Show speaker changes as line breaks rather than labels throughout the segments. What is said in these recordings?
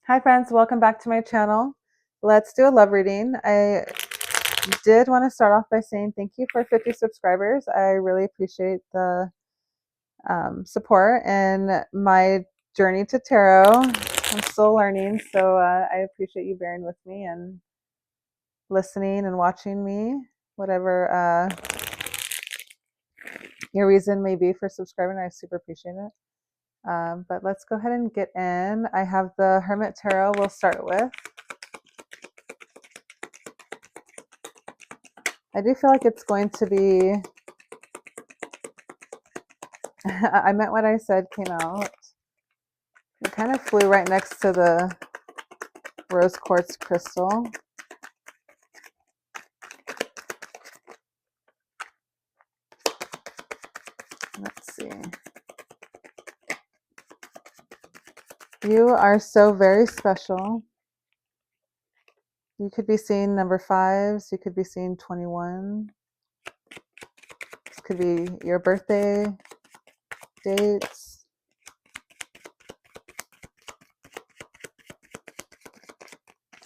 Hi friends, welcome back to my channel. Let's do a love reading. I did want to start off by saying thank you for 50 subscribers. I really appreciate the support and my journey to tarot. I'm still learning, so I appreciate you bearing with me and listening and watching me, whatever your reason may be for subscribing. I super appreciate it. But let's go ahead and get in. I have the Hermit Tarot we'll start with. I do feel like it's going to be, I meant what I said came out. It kind of flew right next to the rose quartz crystal. Let's see. You are so very special. You could be seeing number 5s. You could be seeing 21. This could be your birthday dates.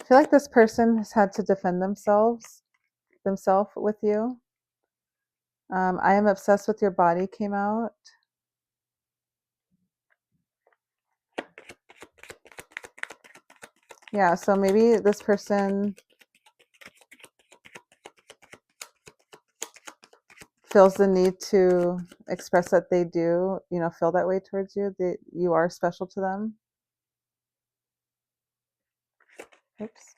I feel like this person has had to defend themselves with you. I am obsessed with your body came out. Yeah, so maybe this person feels the need to express that they do, feel that way towards you, that you are special to them. Oops.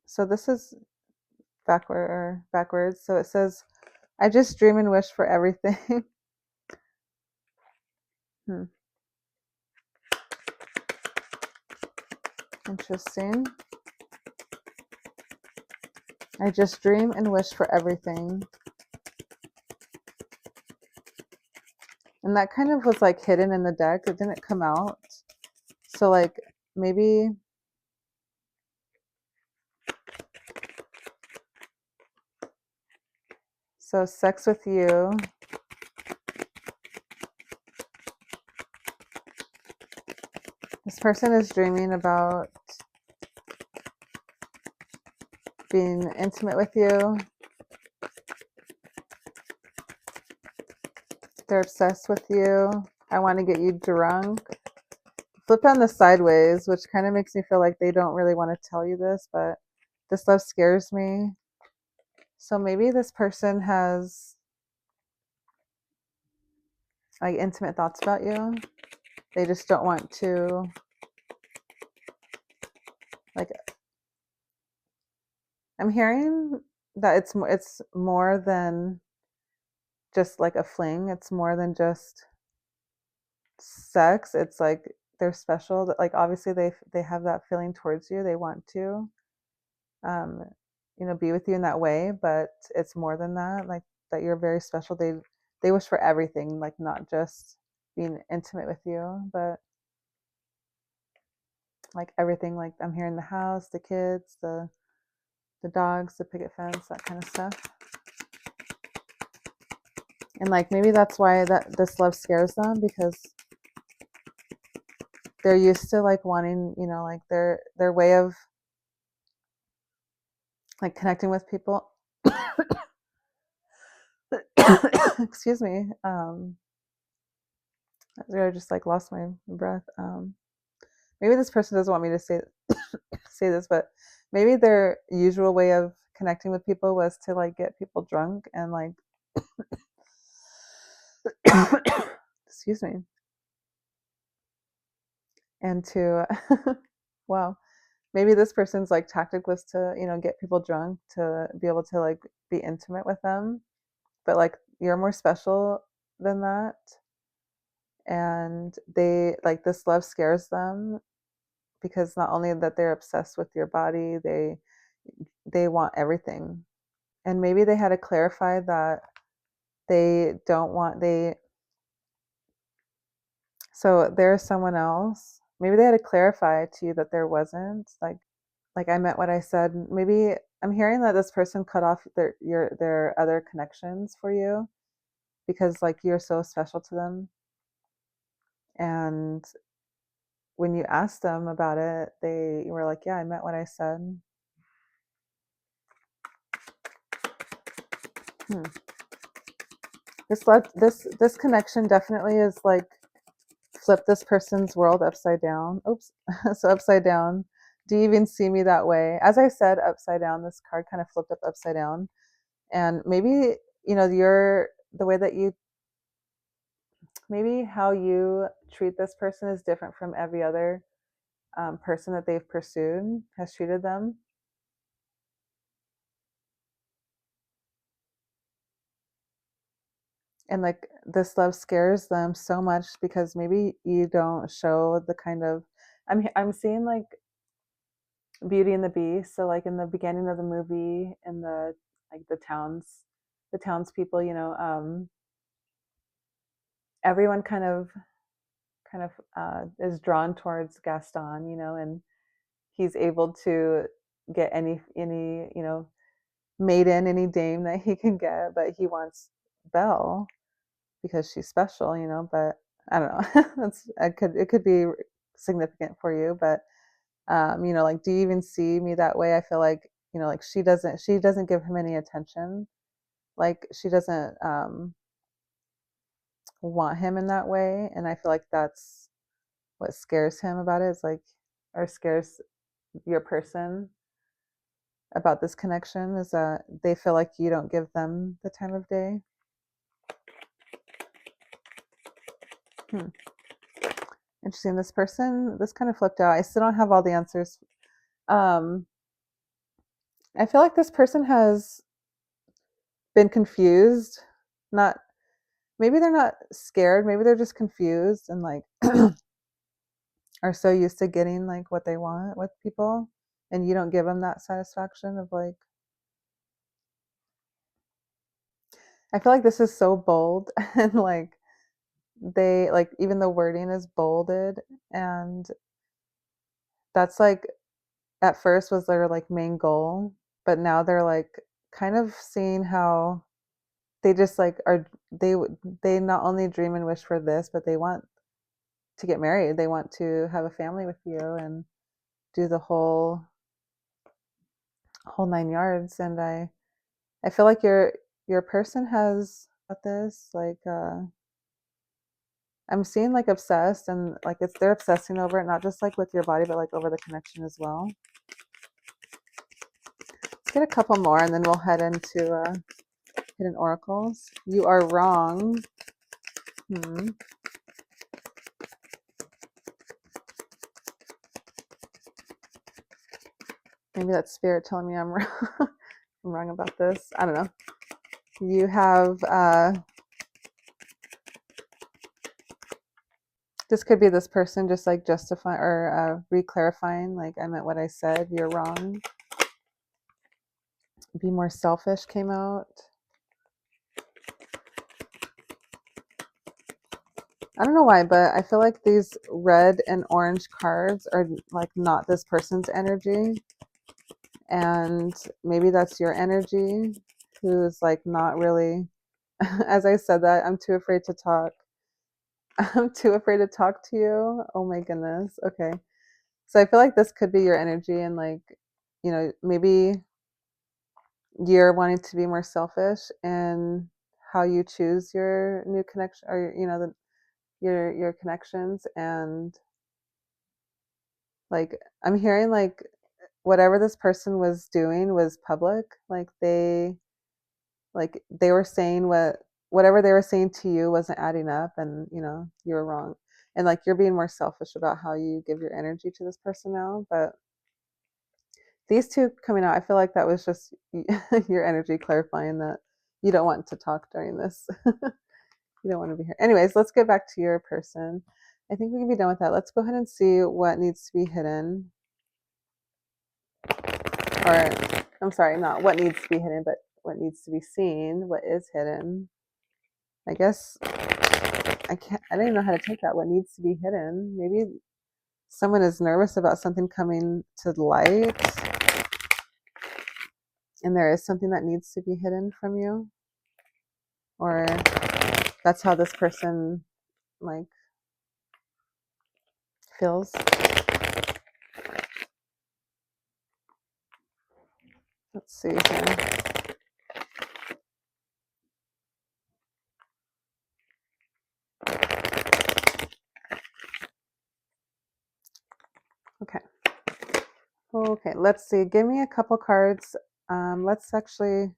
So this is backwards. So it says, I just dream and wish for everything. Interesting. I just dream and wish for everything. And that kind of was like hidden in the deck. It didn't come out. So like maybe so sex with you. This person is dreaming about being intimate with you. They're obsessed with you. I want to get you drunk. Flip on the sideways, which kind of makes me feel like they don't really want to tell you this, but this love scares me. So maybe this person has like intimate thoughts about you. They just don't want to, like, I'm hearing that it's more than just like a fling. It's more than just sex. It's like they're special. Like obviously they have that feeling towards you. They want to um be with you in that way, but it's more than that. Like that you're very special. They wish for everything, like not just being intimate with you, but like everything. Like I'm hearing the house, the kids, the dogs, the picket fence, that kind of stuff. And like maybe that's why that this love scares them, because they're used to like wanting, like their way of like connecting with people. Excuse me. I just like lost my breath. Maybe this person doesn't want me to say this, but maybe their usual way of connecting with people was to like get people drunk and like excuse me, and to wow, maybe this person's like tactic was to get people drunk to be able to like be intimate with them, but like you're more special than that, and they like this love scares them because not only that they're obsessed with your body, they want everything. And maybe they had to clarify that they don't want they so there's someone else. Maybe they had to clarify to you that there wasn't like I meant what I said. Maybe I'm hearing that this person cut off their other connections for you because like you're so special to them, and when you asked them about it, they were like, yeah, I meant what I said. Hmm. This connection definitely is like flip this person's world upside down. Oops. So upside down. Do you even see me that way? As I said, upside down, this card kind of flipped up upside down. And maybe, you're the way that you, maybe how you treat this person is different from every other person that they've pursued has treated them. And like this love scares them so much because maybe you don't show the kind of, I'm seeing like Beauty and the Beast. So like in the beginning of the movie, in the like the townspeople, everyone kind of is drawn towards Gaston, and he's able to get any maiden, any dame that he can get, but he wants Belle because she's special, But I don't know. It could be significant for you, but like, do you even see me that way? I feel like like she doesn't give him any attention. Like she doesn't want him in that way, and I feel like that's what scares him about it. Is like, or scares your person about this connection, is that they feel like you don't give them the time of day. Hmm. Interesting. This kind of flipped out. I still don't have all the answers. Um, I feel like this person has been confused. Not Maybe they're not scared. Maybe they're just confused and like are so used to getting like what they want with people, and you don't give them that satisfaction of like. I feel like this is so bold and like they like even the wording is bolded, and that's like at first was their like main goal, but now they're like kind of seeing how they just like are they not only dream and wish for this, but they want to get married. They want to have a family with you and do the whole 9 yards. And I feel like your person has about this like I'm seeing like obsessed, and like they're obsessing over it, not just like with your body, but like over the connection as well. Let's get a couple more and then we'll head into hidden oracles. You are wrong. Hmm. Maybe that's spirit telling me I'm wrong. I'm wrong about this. I don't know. You have this could be this person just like justifying or re-clarifying, like, I meant what I said, you're wrong. Be more selfish came out. I don't know why, but I feel like these red and orange cards are like not this person's energy. And maybe that's your energy, who's like not really, as I said that, I'm too afraid to talk. I'm too afraid to talk to you. Oh my goodness. Okay. So I feel like this could be your energy, and like, maybe you're wanting to be more selfish in how you choose your new connection, or your connections. And like I'm hearing like whatever this person was doing was public. Like they were saying whatever they were saying to you wasn't adding up, and you were wrong. And like you're being more selfish about how you give your energy to this person now. But these two coming out, I feel like that was just your energy clarifying that you don't want to talk during this. You don't want to be here. Anyways, let's get back to your person. I think we can be done with that. Let's go ahead and see what needs to be hidden. Or, I'm sorry, not what needs to be hidden, but what needs to be seen. What is hidden? I guess I don't even know how to take that. What needs to be hidden? Maybe someone is nervous about something coming to light, and there is something that needs to be hidden from you. Or that's how this person like feels. Let's see here. Okay. Okay, let's see. Give me a couple cards. Let's actually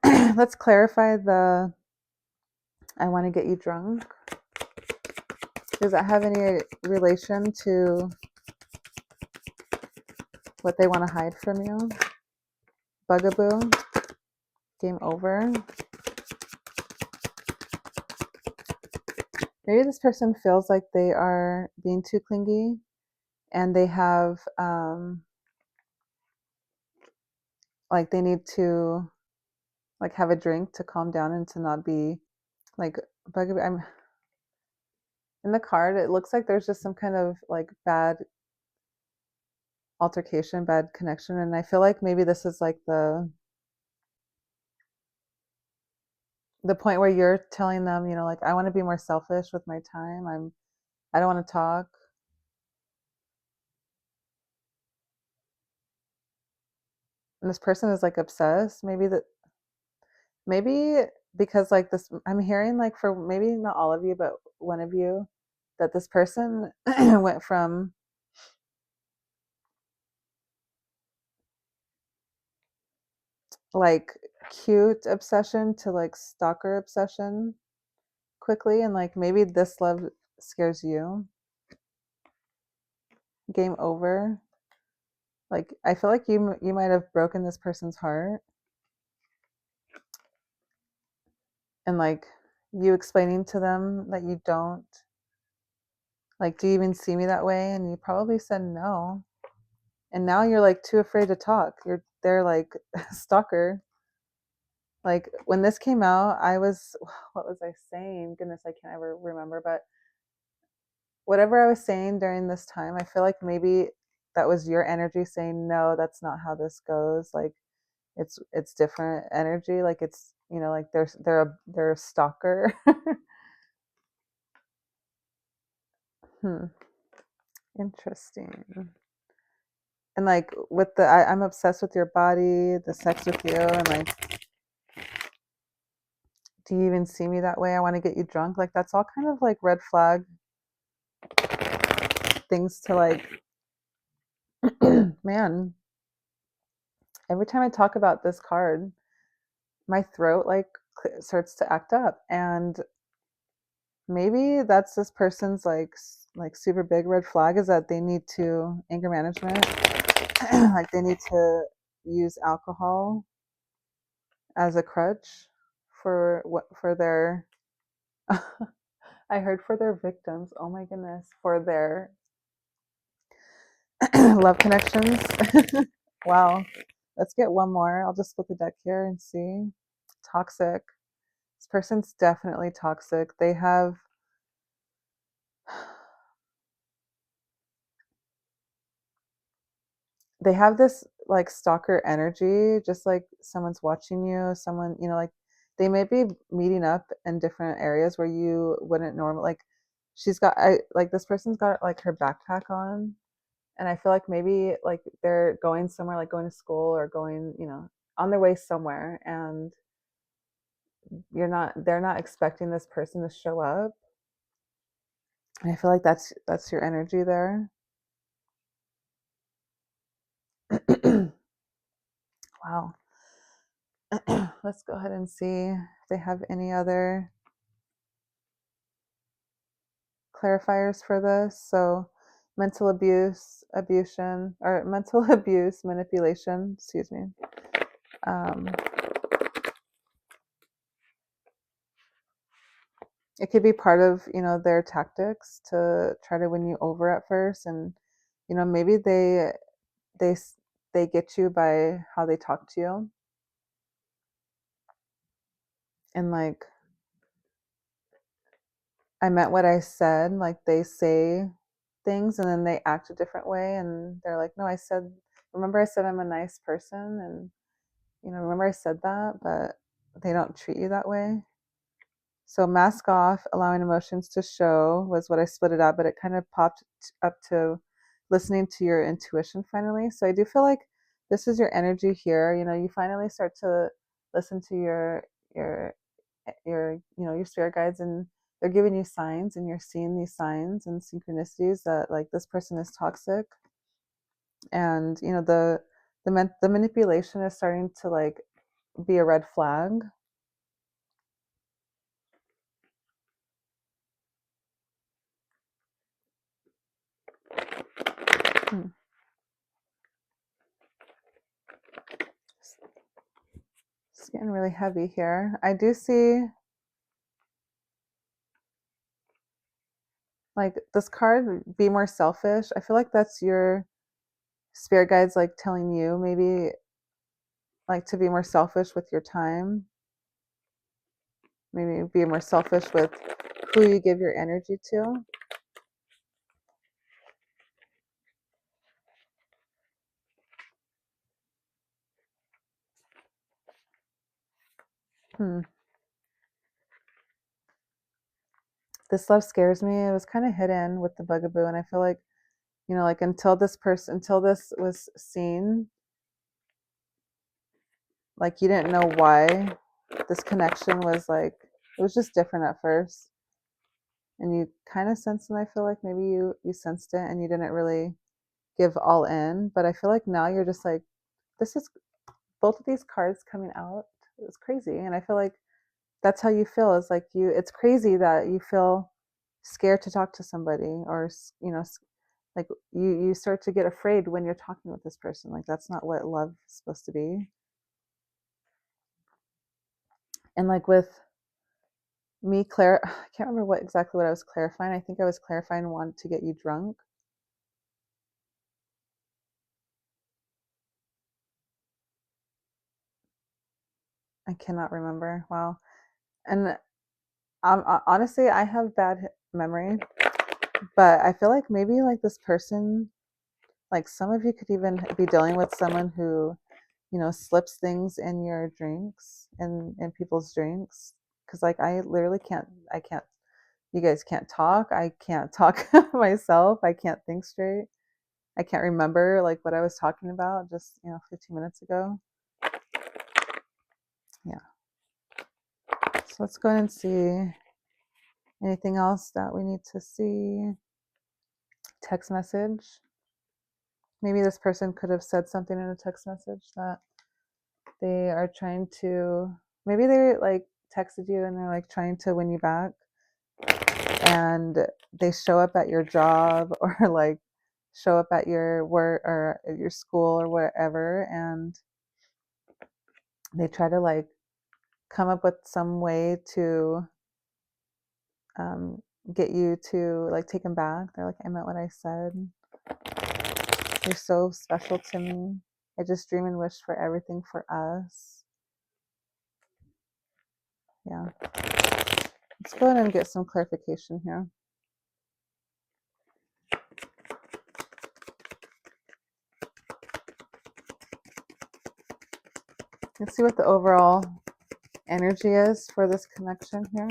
let's clarify the I want to get you drunk. Does that have any relation to what they want to hide from you? Bugaboo. Game over. Maybe this person feels like they are being too clingy and they have like they need to like have a drink to calm down and to not be like bugaboo. I'm in the card, it looks like there's just some kind of like bad altercation, bad connection, and I feel like maybe this is like the point where you're telling them, you know, like I want to be more selfish with my time. I don't want to talk. And this person is like obsessed. Maybe because like this I'm hearing like for maybe not all of you, but one of you, that this person went from like cute obsession to like stalker obsession quickly, and like maybe this love scares you. Game over. Like I feel like you might have broken this person's heart, and like you explaining to them that you don't like, do you even see me that way? And you probably said no, and now you're like too afraid to talk. They're like stalker. Like when this came out, I was what was I saying? Goodness, I can't ever remember, but whatever I was saying during this time, I feel like maybe that was your energy saying no, that's not how this goes. Like it's different energy. Like it's, you know, like they're a stalker. Hmm. Interesting. And like with I'm obsessed with your body, the sex with you, and like, do you even see me that way? I want to get you drunk. Like that's all kind of like red flag things to like. Man, every time I talk about this card, my throat like starts to act up, and maybe that's this person's like super big red flag is that they need to anger management. Like they need to use alcohol as a crutch for what for their I heard for their victims. Oh my goodness, for their love connections. Wow. Let's get one more. I'll just split the deck here and see. Toxic. This person's definitely toxic. They have this like stalker energy, just like someone's watching you, someone, you know, like they may be meeting up in different areas where you wouldn't normally like she's got I like this person's got like her backpack on, and I feel like maybe like they're going somewhere, like going to school or going, you know, on their way somewhere, and they're not expecting this person to show up. And I feel like that's your energy there. Wow. Let's go ahead and see if they have any other clarifiers for this. So, mental abuse, abusion, or mental abuse, manipulation, excuse me. Um, it could be part of, you know, their tactics to try to win you over at first. And, you know, maybe they, they get you by how they talk to you. And like, I meant what I said. Like they say things and then they act a different way, and they're like, no, remember I said I'm a nice person, and you know, remember I said that, but they don't treat you that way. So mask off, allowing emotions to show was what I split it up, but it kind of popped up to listening to your intuition finally. So I do feel like this is your energy here. You know, you finally start to listen to your your spirit guides, and they're giving you signs, and you're seeing these signs and synchronicities that like this person is toxic, and you know the manipulation is starting to like be a red flag. Hmm. It's getting really heavy here. I do see like this card, be more selfish. I feel like that's your spirit guides like telling you maybe like to be more selfish with your time, maybe be more selfish with who you give your energy to. Hmm. This love scares me. It was kind of hidden with the bugaboo, and I feel like you know like until this was seen, like you didn't know why this connection was like it was just different at first, and you kind of sensed it. I feel like maybe you sensed it and you didn't really give all in, but I feel like now you're just like this is both of these cards coming out. It's crazy, and I feel like that's how you feel. Is like you. It's crazy that you feel scared to talk to somebody, or you know, like you start to get afraid when you're talking with this person. Like that's not what love is supposed to be. And like with me, Claire, I can't remember what exactly what I was clarifying. I think I was clarifying wanted to get you drunk. I cannot remember. Wow. And honestly, I have bad memory, but I feel like maybe like this person, like some of you could even be dealing with someone who, you know, slips things in your drinks and in people's drinks. Cause like I literally I can't, you guys can't talk. I can't talk myself. I can't think straight. I can't remember like what I was talking about just, you know, 15 minutes ago. Yeah. So let's go ahead and see anything else that we need to see. Text message. Maybe this person could have said something in a text message that they are trying to, maybe they like texted you and they're like trying to win you back, and they show up at your job or like show up at your work or at your school or wherever, and they try to like come up with some way to um, get you to like take them back. They're like, I meant what I said. You're so special to me. I just dream and wish for everything for us. Yeah. Let's go ahead and get some clarification here. Let's see what the overall energy is for this connection here.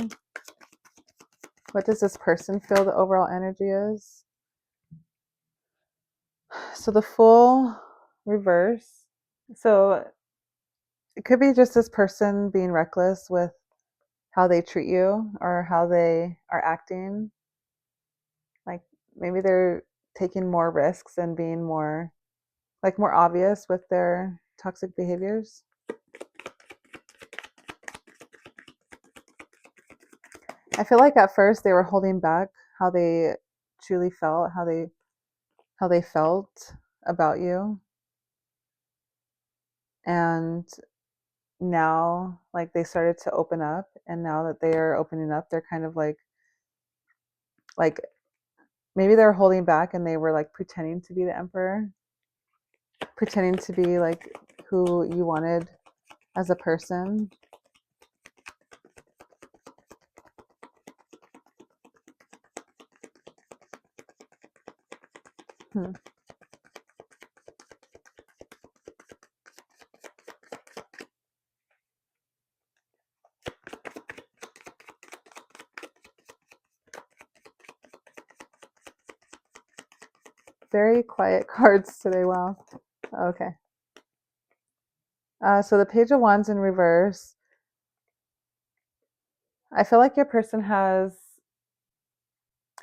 What does this person feel the overall energy is? So the full reverse. So it could be just this person being reckless with how they treat you or how they are acting. Like maybe they're taking more risks and being more like more obvious with their toxic behaviors. I feel like at first they were holding back how they truly felt, how they felt about you. And now like they started to open up, and now that they are opening up, they're kind of like maybe they're holding back and they were like pretending to be the emperor, pretending to be like who you wanted as a person. Hmm. very quiet cards today. Wow. Okay. So the Page of Wands in reverse. I feel like your person has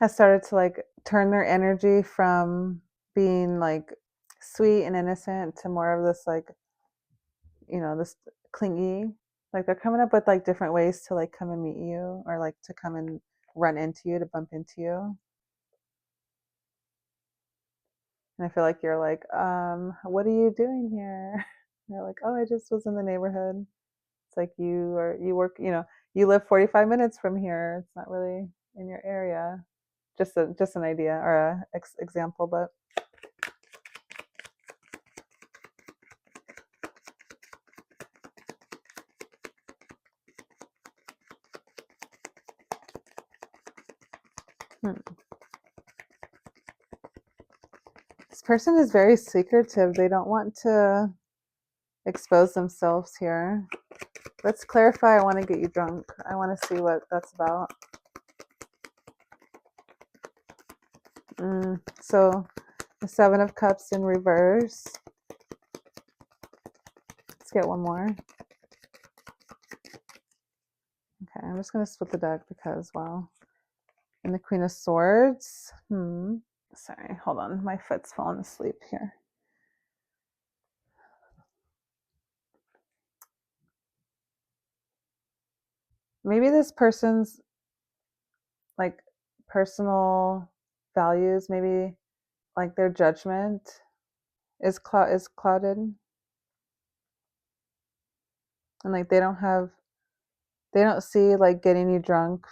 started to like turn their energy from being like sweet and innocent to more of this like, this clingy. Like they're coming up with like different ways to like come and meet you or like to come and run into you, to bump into you. And I feel like you're like, what are you doing here? And they're like, oh, I just was in the neighborhood. It's like you work, you live 45 minutes from here. It's not really in your area. Just an idea or a example, but hmm. This person is very secretive. They don't want to expose themselves here. Let's clarify. I want to get you drunk. I want to see what that's about. So the Seven of Cups in reverse. Let's get one more. Okay, I'm just going to split the deck because, wow. And the Queen of Swords. Sorry, hold on. My foot's falling asleep here. Maybe this person's like personal values, maybe like their judgment is clouded, and like they don't see like getting you drunk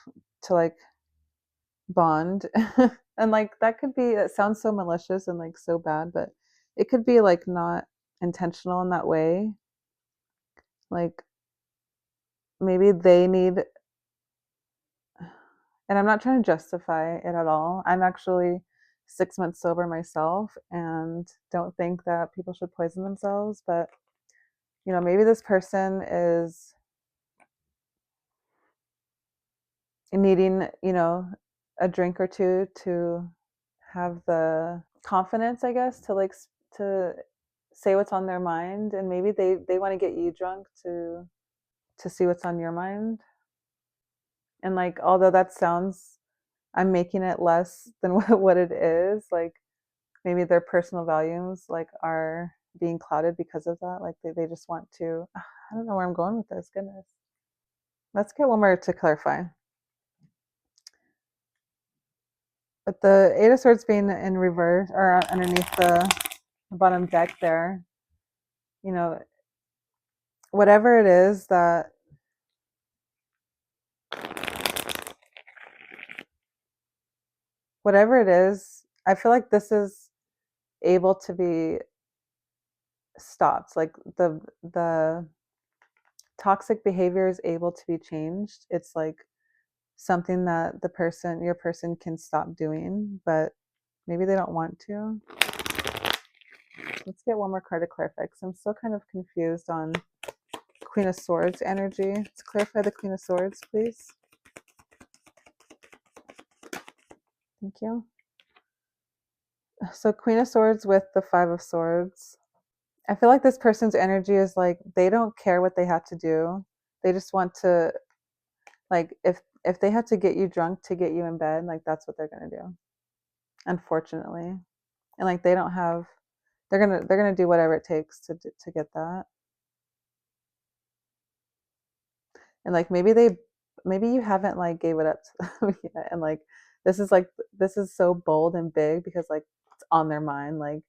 to like bond. And like that sounds so malicious and like so bad, but it could be like not intentional in that way. Like maybe they need, and I'm not trying to justify it at all. I'm actually 6 months sober myself and don't think that people should poison themselves, but maybe this person is needing, a drink or two to have the confidence, I guess, to like to say what's on their mind, and maybe they want to get you drunk to see what's on your mind. And like although that sounds, I'm making it less than what it is, like maybe their personal values like are being clouded because of that. Like they just want to, I don't know where I'm going with this. Goodness. Let's get one more to clarify. But the Eight of Swords being in reverse or underneath the bottom deck there, you know, whatever it is that whatever it is, I feel like this is able to be stopped. Like the toxic behavior is able to be changed. It's like something that your person can stop doing, but maybe they don't want to. Let's get one more card to clarify because I'm still kind of confused on Queen of Swords energy. Let's clarify the Queen of Swords, please. Thank you. So Queen of Swords with the Five of Swords. I feel like this person's energy is like they don't care what they have to do. They just want to, like, if they have to get you drunk to get you in bed, like that's what they're gonna do. Unfortunately, and like they don't have, they're gonna do whatever it takes to get that. And like maybe you haven't like gave it up to them yet, and like this is so bold and big because like it's on their mind. Like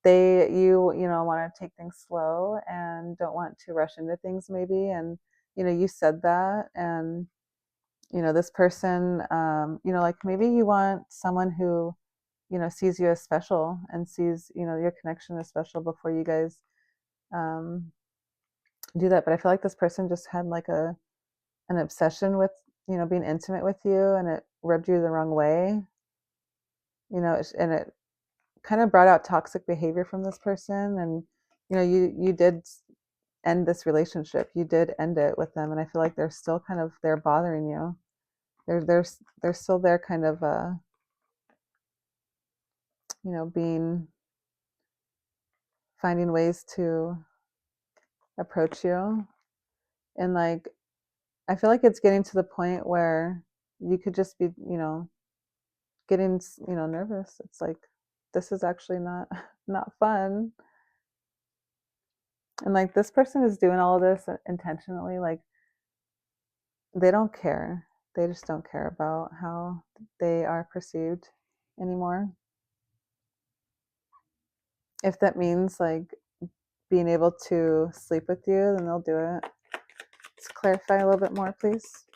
want to take things slow and don't want to rush into things maybe, and you said that, and this person, like maybe you want someone who sees you as special and sees your connection as special before you guys um do that. But I feel like this person just had like an obsession with being intimate with you, and it rubbed you the wrong way, and it kind of brought out toxic behavior from this person. And you did end this relationship, you did end it with them, and I feel like they're still kind of they're bothering you. They're still there kind of being finding ways to approach you. And like I feel like it's getting to the point where you could just be, getting, nervous. It's like this is actually not not fun. And like this person is doing all of this intentionally, like they don't care. They just don't care about how they are perceived anymore. If that means like being able to sleep with you, then they'll do it. Let's clarify a little bit more, please.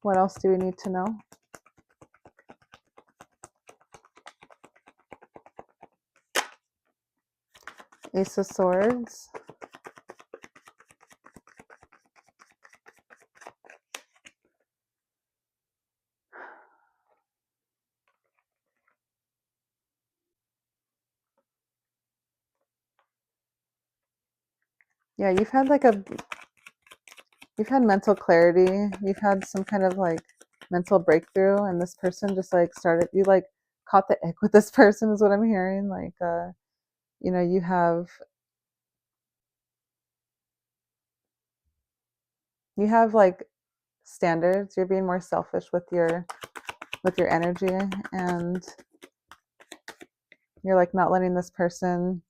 What else do we need to know? Ace of Swords. Yeah, you've had mental clarity. You've had some kind of like mental breakthrough, and this person just like started. You like caught the ick with this person, is what I'm hearing. Like, you have like standards. You're being more selfish with your energy, and you're like not letting this person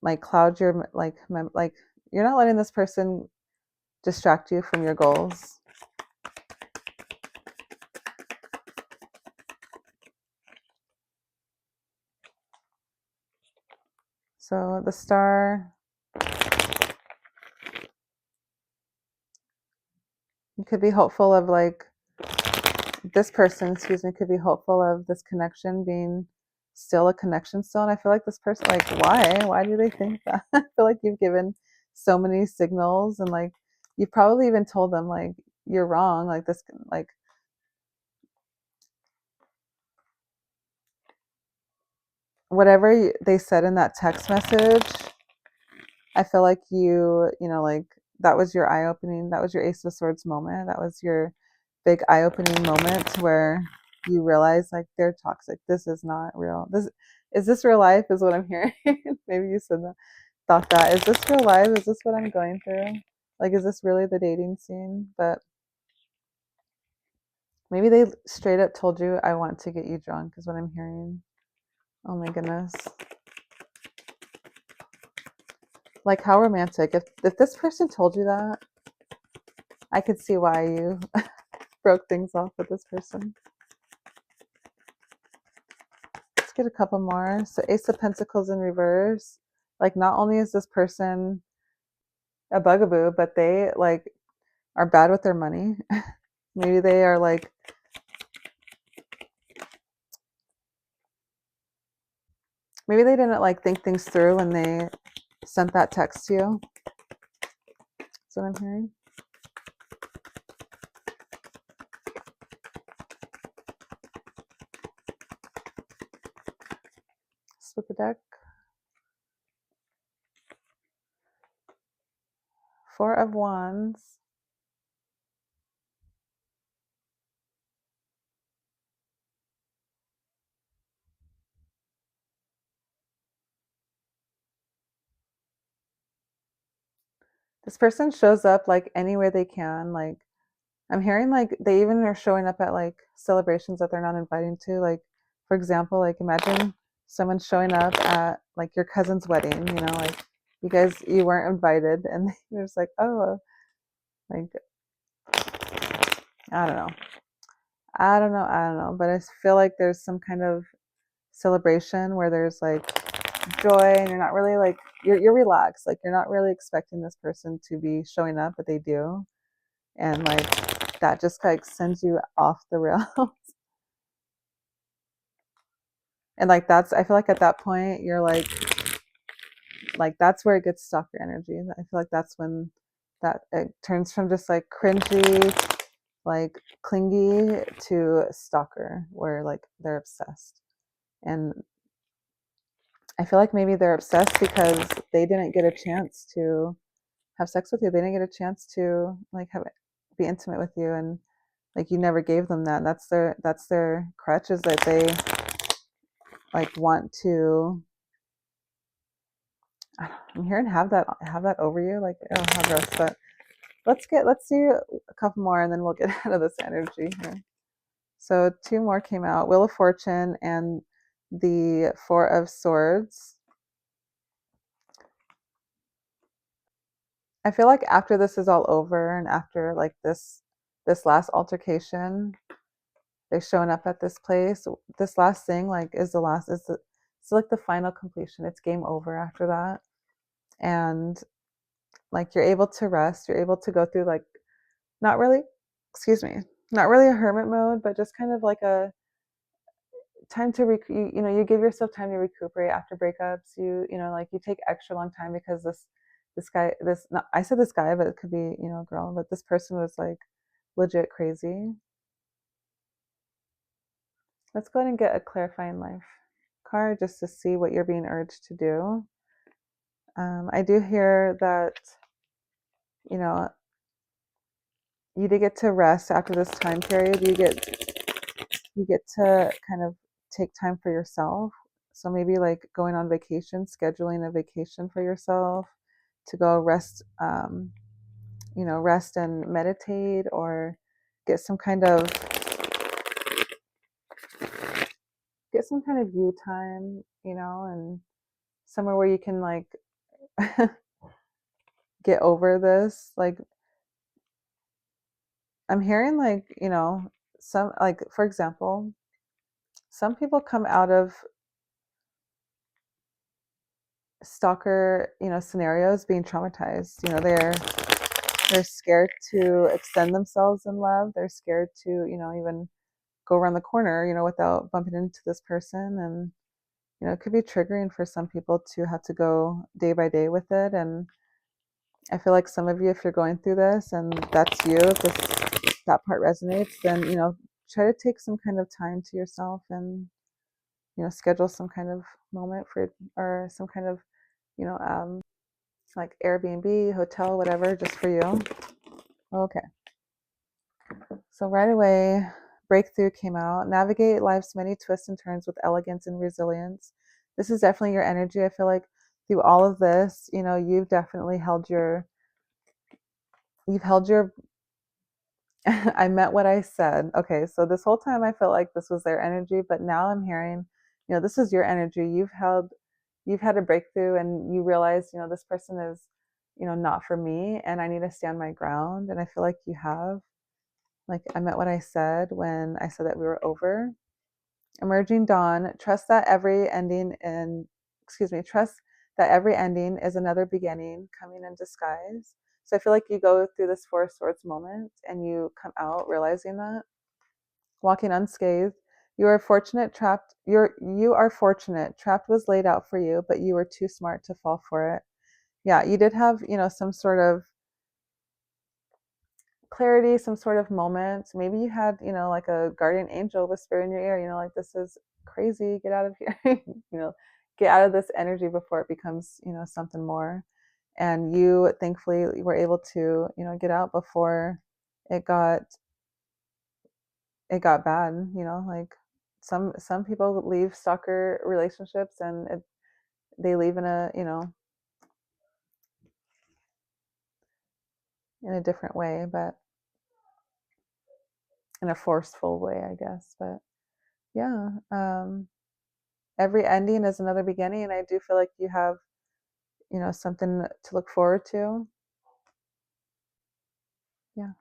like cloud your like you're not letting this person distract you from your goals. So the star, you could be hopeful of like this person, excuse me, could be hopeful of this connection being still a connection still. And I feel like this person, like, why do they think that? I feel like you've given so many signals, and like you've probably even told them like you're wrong, like this, like whatever they said in that text message. I feel like like that was your eye opening. That was your Ace of Swords moment. That was your big eye opening moment where you realize like they're toxic. This is not real. This real life? Is what I'm hearing. Maybe you said that. Thought that. Is this real life? Is this what I'm going through? Like, is this really the dating scene? But maybe they straight up told you, "I want to get you drunk." Is what I'm hearing. Oh my goodness. Like how romantic. If this person told you that, I could see why you broke things off with this person. Let's get a couple more. So Ace of Pentacles in reverse. Like not only is this person a bugaboo, but they like are bad with their money. Maybe they are like maybe they didn't like think things through when they sent that text to you. That's what I'm hearing. Split the deck. Four of Wands. This person shows up like anywhere they can. Like I'm hearing like they even are showing up at like celebrations that they're not inviting to. Like for example, like imagine someone showing up at like your cousin's wedding, like you weren't invited and you're just like, oh, like I don't know. I don't know. But I feel like there's some kind of celebration where there's like joy and you're not really like you're relaxed. Like you're not really expecting this person to be showing up, but they do. And like that just like sends you off the rails. And like that's I feel like at that point you're like that's where it gets stalker energy. I feel like that's when that it turns from just like cringy, like clingy to stalker where like they're obsessed. And I feel like maybe they're obsessed because they didn't get a chance to have sex with you. They didn't get a chance to like be intimate with you, and Like you never gave them that. And that's their crutch, is that they like want to. I'm hearing have that over you. Like, oh, how gross. But let's do a couple more and then we'll get out of this energy here. So two more came out: Wheel of Fortune and the Four of Swords. I feel like after this is all over and after like this last altercation, they're showing up at this place. This last thing like is the last is the it's like the final completion. It's game over after that. And like you're able to rest, you're able to go through like not really, excuse me, not really a hermit mode, but just kind of like a time to you give yourself time to recuperate after breakups. Like you take extra long time because this guy, this not, I said this guy, but it could be a girl, but this person was like legit crazy. Let's go ahead and get a clarifying life card just to see what you're being urged to do. I do hear that you know you did get to rest after this time period. You get to kind of take time for yourself. So maybe like going on vacation, scheduling a vacation for yourself to go rest and meditate, or get some kind of get some kind of you time, and somewhere where you can like get over this. Like I'm hearing like, some like for example, some people come out of stalker, scenarios being traumatized. They're scared to extend themselves in love. They're scared to, even go around the corner, without bumping into this person. And, it could be triggering for some people to have to go day by day with it. And I feel like some of you, if you're going through this and that's you, if that part resonates, then, try to take some kind of time to yourself and, schedule some kind of moment for, or some kind of, you know, um, like Airbnb, hotel, whatever, just for you. Okay. So right away, breakthrough came out. Navigate life's many twists and turns with elegance and resilience. This is definitely your energy. I feel like through all of this, you've definitely you've held your I meant what I said. Okay, so this whole time I felt like this was their energy, but now I'm hearing, this is your energy. You've had a breakthrough and you realize, this person is, not for me and I need to stand my ground. And I feel like you have. Like I meant what I said when I said that we were over. Emerging dawn, trust that every ending is another beginning coming in disguise. So I feel like you go through this Four of Swords moment and you come out realizing that, walking unscathed. You are fortunate. Trapped was laid out for you, but you were too smart to fall for it. Yeah, you did have, some sort of clarity, some sort of moment. Maybe you had, like a guardian angel whisper in your ear, like, this is crazy, get out of here, get out of this energy before it becomes, something more. And you thankfully were able to, get out before it got bad, like some people leave stalker relationships and they leave in a, in a different way, but in a forceful way, I guess. But yeah, every ending is another beginning, and I do feel like you have, something to look forward to. Yeah.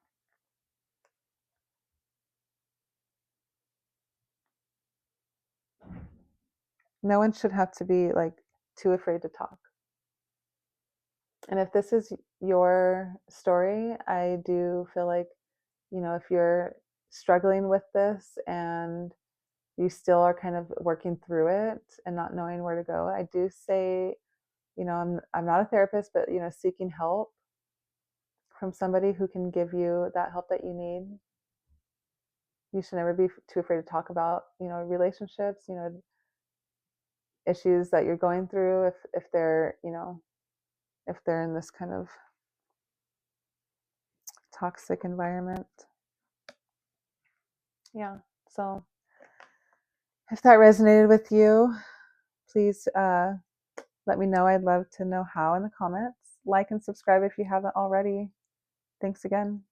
No one should have to be like too afraid to talk. And if this is your story, I do feel like, if you're struggling with this and you still are kind of working through it and not knowing where to go, I do say, I'm not a therapist, but seeking help from somebody who can give you that help that you need. You should never be too afraid to talk about, relationships, issues that you're going through, if they're, if they're in this kind of toxic environment. Yeah. So if that resonated with you, please let me know. I'd love to know how in the comments. Like and subscribe if you haven't already. Thanks again.